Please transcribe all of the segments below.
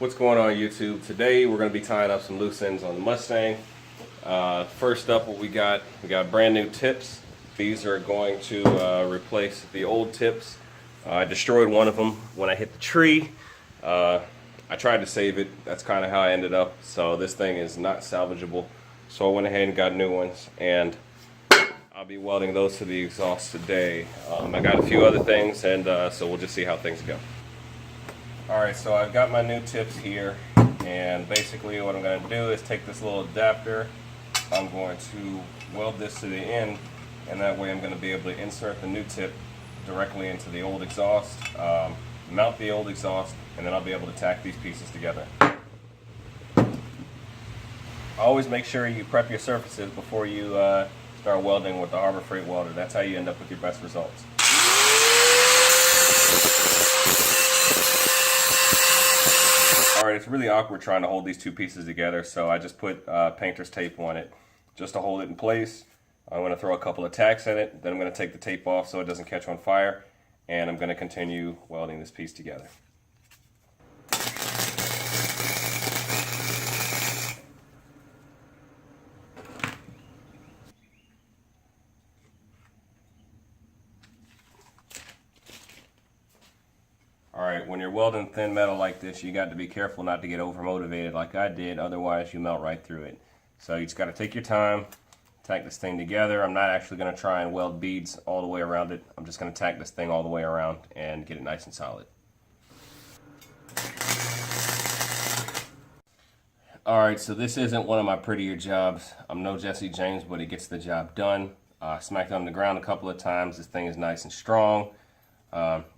What's going on YouTube? Today we're going to be tying up some loose ends on the Mustang. First up, what we got brand new tips. These are going to replace the old tips. I destroyed one of them when I hit the tree. I tried to save it. That's kind of how I ended up. So this thing is not salvageable. So I went ahead and got new ones, and I'll be welding those to the exhaust today. I got a few other things, and so we'll just see how things go. Alright, so I've got my new tips here, and basically what I'm going to do is take this little adapter. I'm going to weld this to the end, and that way I'm going to be able to insert the new tip directly into the old exhaust, mount the old exhaust, and then I'll be able to tack these pieces together. Always make sure you prep your surfaces before you start welding with the Harbor Freight welder. That's how you end up with your best results. Alright, it's really awkward trying to hold these two pieces together, so I just put painter's tape on it just to hold it in place. I'm going to throw a couple of tacks in it, then I'm going to take the tape off so it doesn't catch on fire, and I'm going to continue welding this piece together. Alright, when you're welding thin metal like this, you got to be careful not to get over motivated like I did, otherwise you melt right through it. So you just got to take your time, tack this thing together. I'm not actually going to try and weld beads all the way around it. I'm just going to tack this thing all the way around and get it nice and solid. Alright, so this isn't one of my prettier jobs. I'm no Jesse James, but it gets the job done. Smacked it on the ground a couple of times. This thing is nice and strong.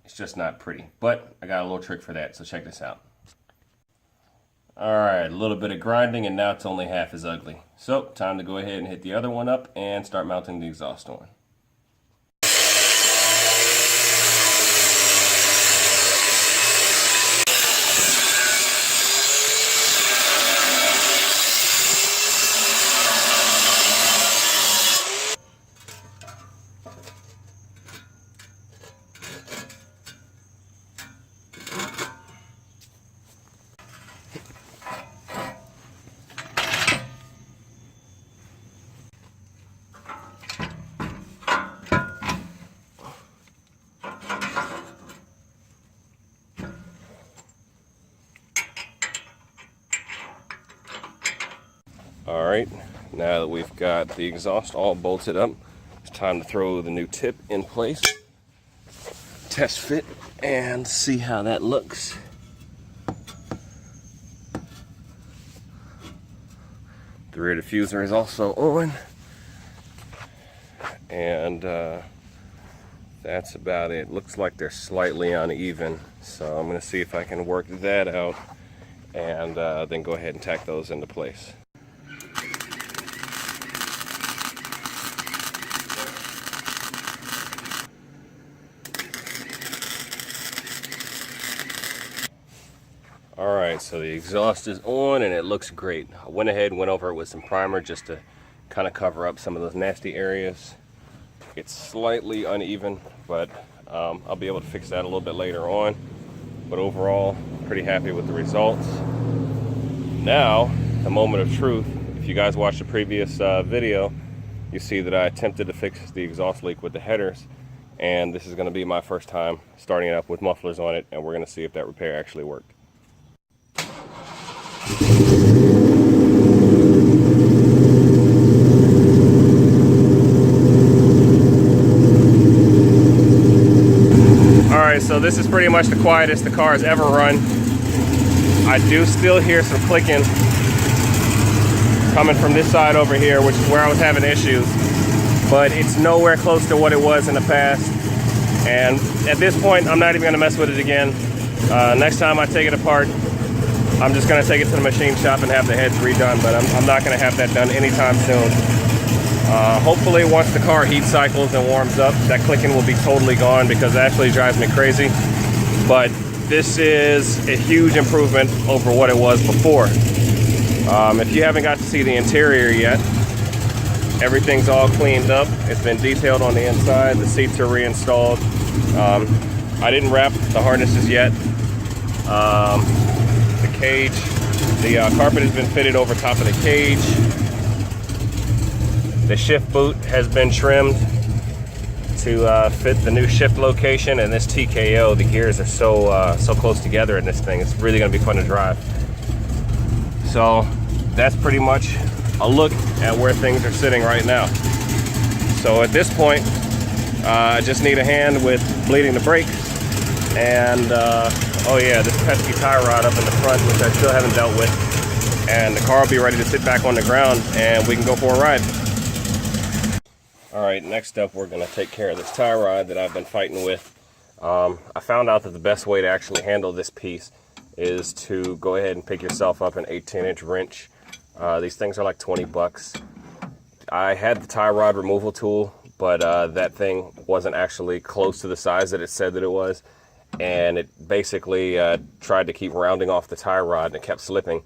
It's just not pretty, but I got a little trick for that, so check this out. Alright, a little bit of grinding, and now it's only half as ugly. So, time to go ahead and hit the other one up and start mounting the exhaust on. Alright, now that we've got the exhaust all bolted up, it's time to throw the new tip in place, test fit, and see how that looks. The rear diffuser is also on, and that's about it. Looks like they're slightly uneven, so I'm going to see if I can work that out and then go ahead and tack those into place. Alright, so the exhaust is on and it looks great. I went ahead and went over it with some primer just to kind of cover up some of those nasty areas. It's slightly uneven, but I'll be able to fix that a little bit later on. But overall, pretty happy with the results. Now, the moment of truth. If you guys watched the previous video, you see that I attempted to fix the exhaust leak with the headers. And this is going to be my first time starting it up with mufflers on it, and we're going to see if that repair actually worked. Alright, so this is pretty much the quietest the car has ever run. I do still hear some clicking coming from this side over here, which is where I was having issues, but it's nowhere close to what it was in the past. And at this point, I'm not even going to mess with it again. Next time I take it apart, I'm just going to take it to the machine shop and have the heads redone, but I'm not going to have that done anytime soon. Hopefully once the car heat cycles and warms up, that clicking will be totally gone, because it actually drives me crazy. But this is a huge improvement over what it was before. If you haven't got to see the interior yet, everything's all cleaned up. It's been detailed on the inside. The seats are reinstalled. I didn't wrap the harnesses yet. The cage. The carpet has been fitted over top of the cage. The shift boot has been trimmed to fit the new shift location, and this TKO, the gears are so close together in this thing. It's really going to be fun to drive. So that's pretty much a look at where things are sitting right now. So at this point, I just need a hand with bleeding the brakes, and oh yeah, this pesky tie rod up in the front, which I still haven't dealt with, and the car will be ready to sit back on the ground and we can go for a ride. Alright, next up we're going to take care of this tie rod that I've been fighting with. I found out that the best way to actually handle this piece is to go ahead and pick yourself up an 18-inch wrench. These things are like 20 bucks. I had the tie rod removal tool, but that thing wasn't actually close to the size that it said that it was, and it basically tried to keep rounding off the tie rod, and it kept slipping.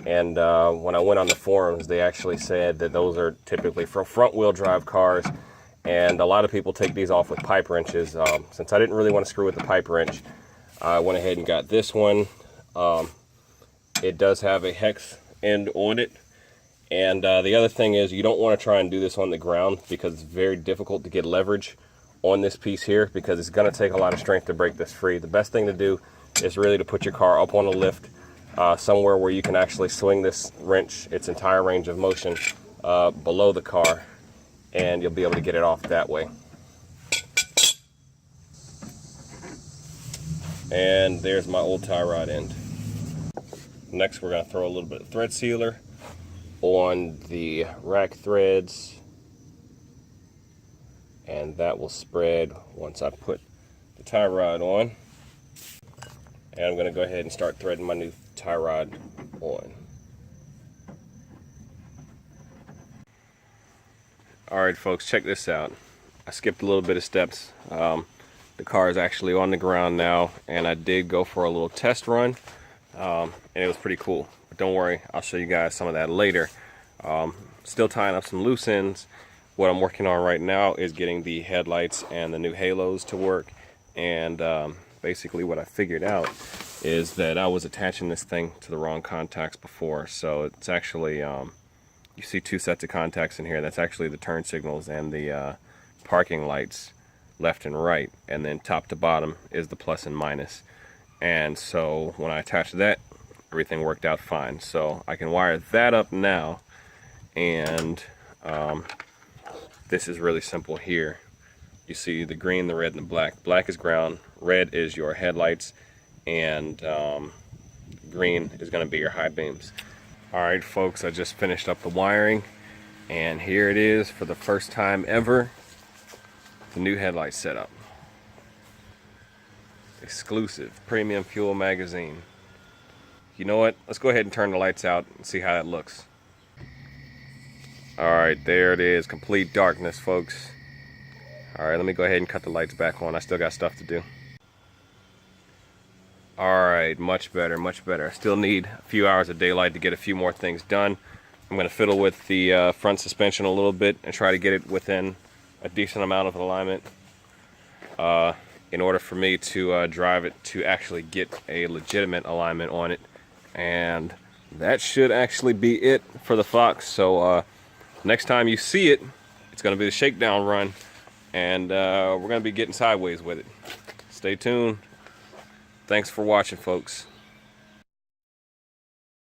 And when I went on the forums, they actually said that those are typically for front-wheel drive cars, and a lot of people take these off with pipe wrenches. Since I didn't really want to screw with the pipe wrench, I went ahead and got this one. It does have a hex end on it. And the other thing is, you don't want to try and do this on the ground because it's very difficult to get leverage on this piece here, because it's going to take a lot of strength to break this free. The best thing to do is really to put your car up on a lift, somewhere where you can actually swing this wrench its entire range of motion below the car, and you'll be able to get it off that way. And there's my old tie rod end. Next, we're going to throw a little bit of thread sealer on the rack threads, and that will spread once I put the tie rod on. And I'm going to go ahead and start threading my new tie rod on. Alright folks, check this out. I skipped a little bit of steps. The car is actually on the ground now, and I did go for a little test run, and it was pretty cool. But don't worry, I'll show you guys some of that later. Still tying up some loose ends. What I'm working on right now is getting the headlights and the new halos to work, and basically what I figured out is that I was attaching this thing to the wrong contacts before. So it's actually, you see two sets of contacts in here. That's actually the turn signals and the parking lights, left and right, and then top to bottom is the plus and minus. And so when I attached that, everything worked out fine. So I can wire that up now, and this is really simple here. You see the green, the red, and the black. Black is ground, red is your headlights, and green is going to be your high beams. Alright folks, I just finished up the wiring, and here it is for the first time ever, the new headlight setup. Exclusive premium fuel magazine. You know what, let's go ahead and turn the lights out and see how that looks. Alright, there it is, complete darkness folks. Alright, let me go ahead and cut the lights back on. I still got stuff to do. Alright, much better, much better. I still need a few hours of daylight to get a few more things done. I'm going to fiddle with the front suspension a little bit and try to get it within a decent amount of alignment in order for me to drive it to actually get a legitimate alignment on it. And that should actually be it for the Fox. So next time you see it, it's going to be the shakedown run, and we're going to be getting sideways with it. Stay tuned. Thanks for watching, folks.